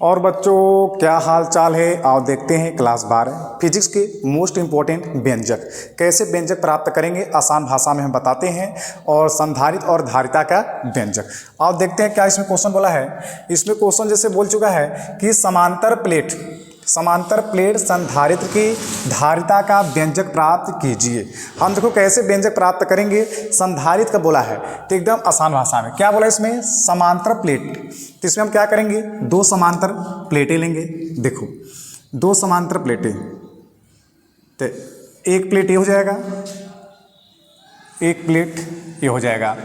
और बच्चों क्या हाल चाल है, आओ देखते हैं क्लास 12 फिजिक्स के मोस्ट इंपॉर्टेंट व्यंजक। कैसे व्यंजक प्राप्त करेंगे आसान भाषा में हम बताते हैं, और संधारित्र और धारिता का व्यंजक। आओ देखते हैं क्या इसमें क्वेश्चन बोला है। इसमें क्वेश्चन जैसे बोल चुका है कि समांतर प्लेट संधारित्र की धारिता का व्यंजक प्राप्त कीजिए। हम देखो कैसे व्यंजक प्राप्त करेंगे। संधारित्र का बोला है तो एकदम आसान भाषा में क्या बोला इसमें, समांतर प्लेट। तो इसमें हम क्या करेंगे, दो समांतर प्लेटें लेंगे। देखो दो समांतर प्लेटें, तो एक प्लेट ये हो जाएगा, एक प्लेट ये हो जाएगा।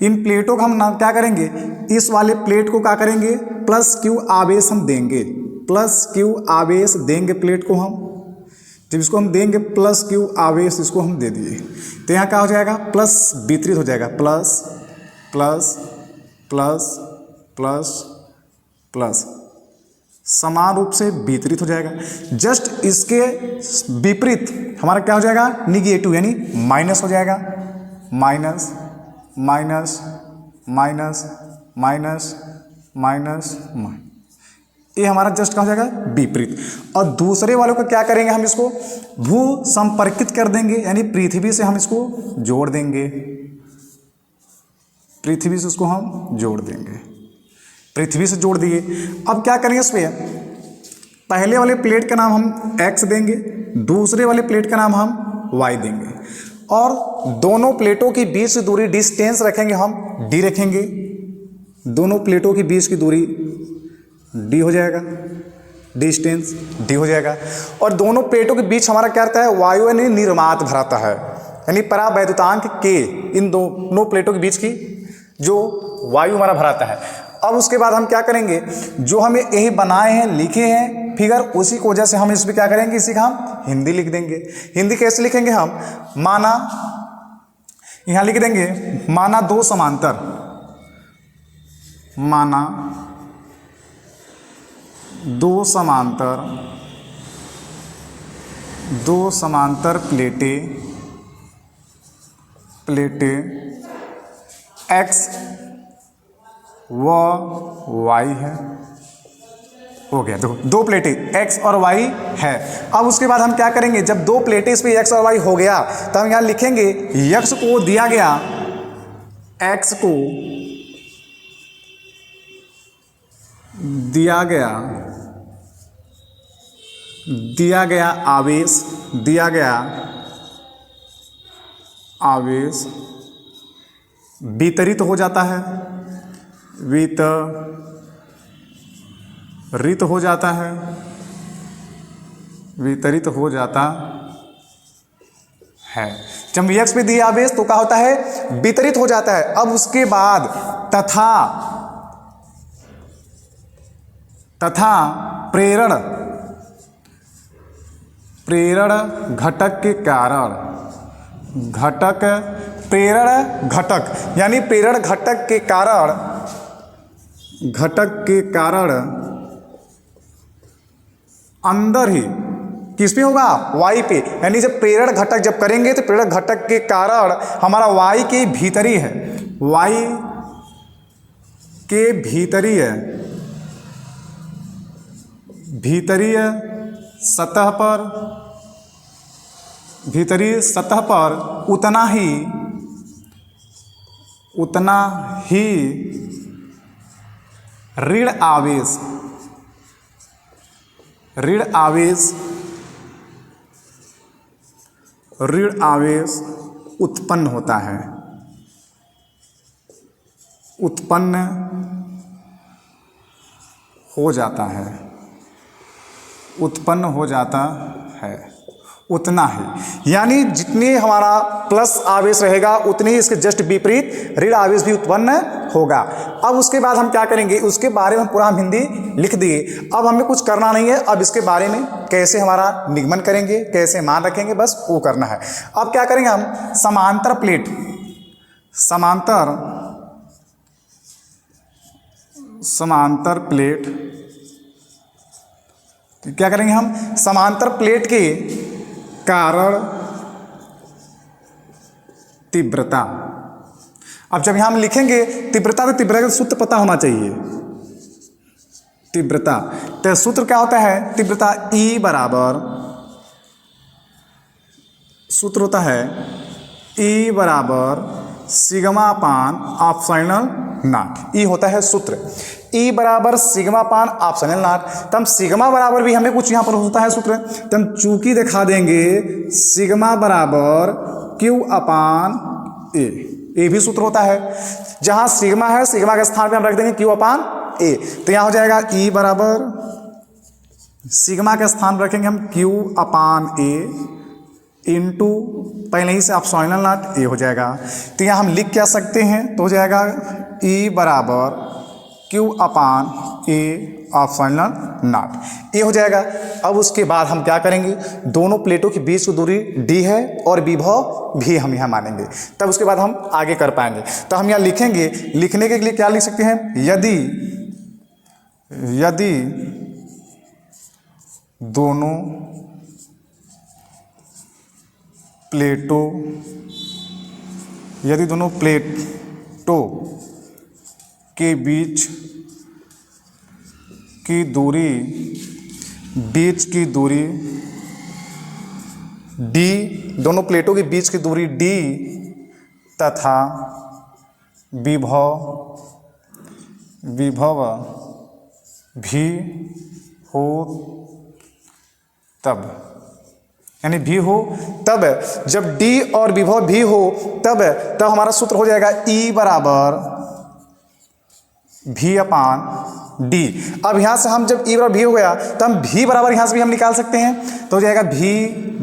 इन प्लेटों का हम नाम क्या करेंगे, इस वाले प्लेट को क्या करेंगे, प्लस क्यू आवेश हम देंगे, प्लस क्यू आवेश देंगे प्लेट को हम। जब इसको हम देंगे प्लस क्यू आवेश, इसको हम दे दिए तो यहाँ क्या हो जाएगा, प्लस वितरित हो जाएगा, plus plus plus plus plus समान रूप से वितरित हो जाएगा। जस्ट इसके विपरीत हमारा क्या हो जाएगा, निगेटिव यानी माइनस हो जाएगा। Minus minus minus minus minus minus, ये हमारा जस्ट क्या हो जाएगा, विपरीत। और दूसरे वालों को क्या करेंगे, हम इसको भू संपर्कित कर देंगे, यानी पृथ्वी से हम इसको जोड़ देंगे। पृथ्वी से उसको हम जोड़ देंगे, पृथ्वी से जोड़ दिए। अब क्या करेंगे, इसमें पहले वाले प्लेट का नाम हम x देंगे, दूसरे वाले प्लेट का नाम हम y देंगे, और दोनों प्लेटों की बीच की दूरी डिस्टेंस रखेंगे, हम d रखेंगे। दोनों प्लेटों की बीच की दूरी d हो जाएगा, डिस्टेंस d हो जाएगा। और दोनों प्लेटों के बीच हमारा क्या रहता है, वायु यानी निर्मात भराता है, यानी परावैद्युतांक k इन दोनों प्लेटों के बीच की जो वायु हमारा भराता है। अब उसके बाद हम क्या करेंगे, जो हमें यही बनाए हैं, लिखे हैं फिगर, उसी की वजह से हम इसमें क्या करेंगे, इसी का हम हिंदी लिख देंगे। हिंदी कैसे लिखेंगे हम, माना यहां लिख देंगे, माना दो समांतर, माना दो समांतर प्लेटें x व y है। हो गया, देखो दो प्लेटें x और y है। अब उसके बाद हम क्या करेंगे, जब दो प्लेटें इस पे x और y हो गया तो हम यहाँ लिखेंगे x को दिया गया, x को दिया गया आवेश वितरित हो जाता है, वितरित हो जाता है। जब x पे दिया आवेश तो क्या होता है, वितरित हो जाता है। अब उसके बाद तथा प्रेरण घटक के कारण, प्रेरण घटक यानी प्रेरण घटक के कारण अंदर ही किस पे होगा, y पे। यानी जब प्रेरण घटक जब करेंगे तो प्रेरण घटक के कारण हमारा y के भीतरी है, y के भीतरीय सतह पर उतना ही ऋण आवेश उत्पन्न होता है, उत्पन्न हो जाता है, उतना ही। यानी जितने हमारा प्लस आवेश रहेगा उतने ही इसके जस्ट विपरीत ऋण आवेश भी उत्पन्न होगा। अब उसके बाद हम क्या करेंगे, उसके बारे में पूरा हम हिंदी लिख दिए। अब हमें कुछ करना नहीं है, अब इसके बारे में कैसे हमारा निगमन करेंगे, कैसे मान रखेंगे, बस वो करना है। अब क्या करेंगे हम, समांतर प्लेट क्या करेंगे हम, समांतर प्लेट के कारण तीव्रता। अब जब यहां हम लिखेंगे तीव्रता, तो तीव्रता का सूत्र पता होना चाहिए। तीव्रता। तो सूत्र क्या होता है तीव्रता, E बराबर, सूत्र होता है E बराबर सिग्मा पान ऑप्शनल नॉट। E होता है सूत्र, E बराबर सिग्मा पान ऑप्शनल नॉट। तो हम सिग्मा बराबर भी हमें कुछ यहाँ पर होता है सूत्र, तो हम चूंकि दिखा देंगे सिग्मा बराबर Q अपान A, ये भी सूत्र होता है। जहाँ सिग्मा है सिग्मा के स्थान पे हम रख देंगे Q अपान A। तो यहाँ हो जाएगा E बराबर सिग्मा के स्थान पर रखेंगे हम Q अपान A इंटू पहले ही से ऑप्शनल नॉट ए हो जाएगा। तो यहाँ हम लिख क्या सकते हैं, तो हो जाएगा E बराबर Q अपान ए ऑप्शनल नॉट, ए हो जाएगा। अब उसके बाद हम क्या करेंगे, दोनों प्लेटों के बीच की दूरी D है और विभव भी हम यहाँ मानेंगे, तब उसके बाद हम आगे कर पाएंगे। तो हम यहाँ लिखेंगे, लिखने के लिए क्या लिख सकते हैं, यदि दोनों प्लेटों के बीच की दूरी D, दोनों प्लेटों के बीच की दूरी D तथा विभव भी हो तब, यानी भी हो तब, जब D और विभव भी हो तब हमारा सूत्र हो जाएगा E बराबर V अपान D। अब यहाँ से हम जब E बराबर V हो गया तो हम V बराबर यहाँ से भी हम निकाल सकते हैं, तो हो जाएगा V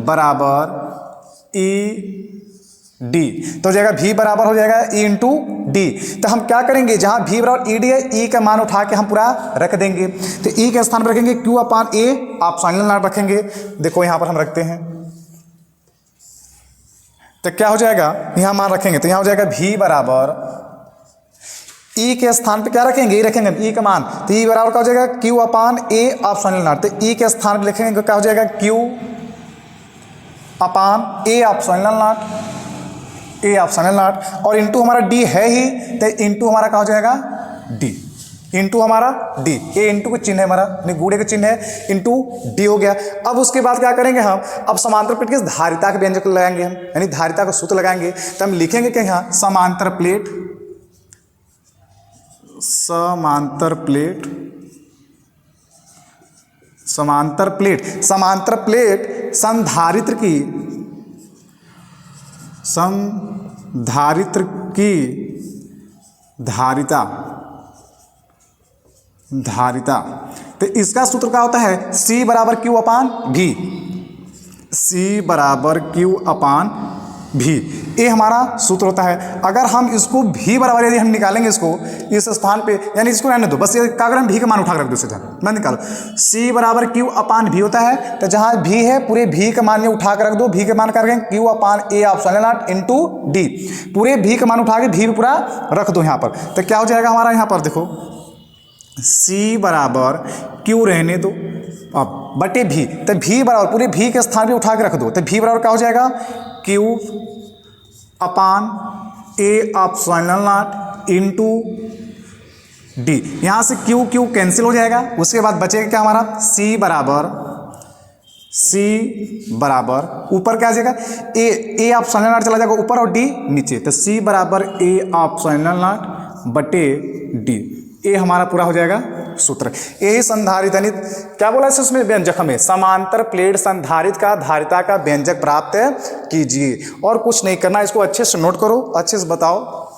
बराबर E D, तो हो जाएगा V बराबर हो जाएगा E इंटू D। तो हम क्या करेंगे, जहाँ V बराबर ED है E का मान उठा के हम पूरा रख देंगे, तो E के स्थान पर रखेंगे Q upon A optional not रखेंगे। देखो यहाँ पर हम रखते हैं, तो क्या हो जाएगा, यहाँ मान रखेंगे तो यहाँ हो जाएगा V बराबर E के स्थान पे क्या रखेंगे, E रखेंगे E का मान, तो E बराबर क्या हो जाएगा Q upon A optional not. तो E के स्थान पे लिखेंगे तो क्या हो जाएगा Q upon A optional not, A optional not, और इंटू हमारा D है ही, तो इंटू हमारा क्या हो जाएगा D, इंटू हमारा D, ए इंटू का चिन्ह है हमारा, यानी गुणे का चिन्ह है, इंटू D हो गया। अब उसके बाद क्या करेंगे हम, अब समांतर प्लेट के धारिता के व्यंजक लगाएंगे हम, यानी धारिता का सूत्र लगाएंगे। तो हम लिखेंगे कि यहाँ समांतर प्लेट संधारित्र की धारिता, तो इसका सूत्र क्या होता है, C बराबर Q अपान V, C बराबर Q अपान V, ये हमारा सूत्र होता है। अगर हम इसको V बराबर यदि हम निकालेंगे इसको इस स्थान पे, यानी इसको रहने दो, बस ये क्या करें, V का मान उठा कर रख दो सीधा, मैं निकालो C बराबर Q अपान V होता है। तो जहाँ V है पूरे V का मान में उठा कर रख दो, V का मान कर रखेंगे Q upon A optional not into D, पूरे V का मान उठा के V पूरा रख दो यहाँ पर। तो क्या हो जाएगा हमारा, यहाँ पर देखो C बराबर Q रहने दो अब बटे V, तो V बराबर पूरे V के स्थान पे उठा के रख दो, तो V बराबर क्या हो जाएगा Q upon A optional not into D। यहाँ से Q कैंसिल हो जाएगा, उसके बाद बचेगा क्या हमारा, C बराबर ऊपर क्या आ जाएगा A ऑप्शनल नॉट चला जाएगा ऊपर और D नीचे, तो C बराबर A ऑप्शनल नॉट बटे D, ये हमारा पूरा हो जाएगा सूत्र। यही संधारित, यानी क्या बोला है उसमें व्यंजक, हमें समांतर प्लेट संधारित का धारिता का व्यंजक प्राप्त कीजिए, और कुछ नहीं करना, इसको अच्छे से नोट करो, अच्छे से बताओ।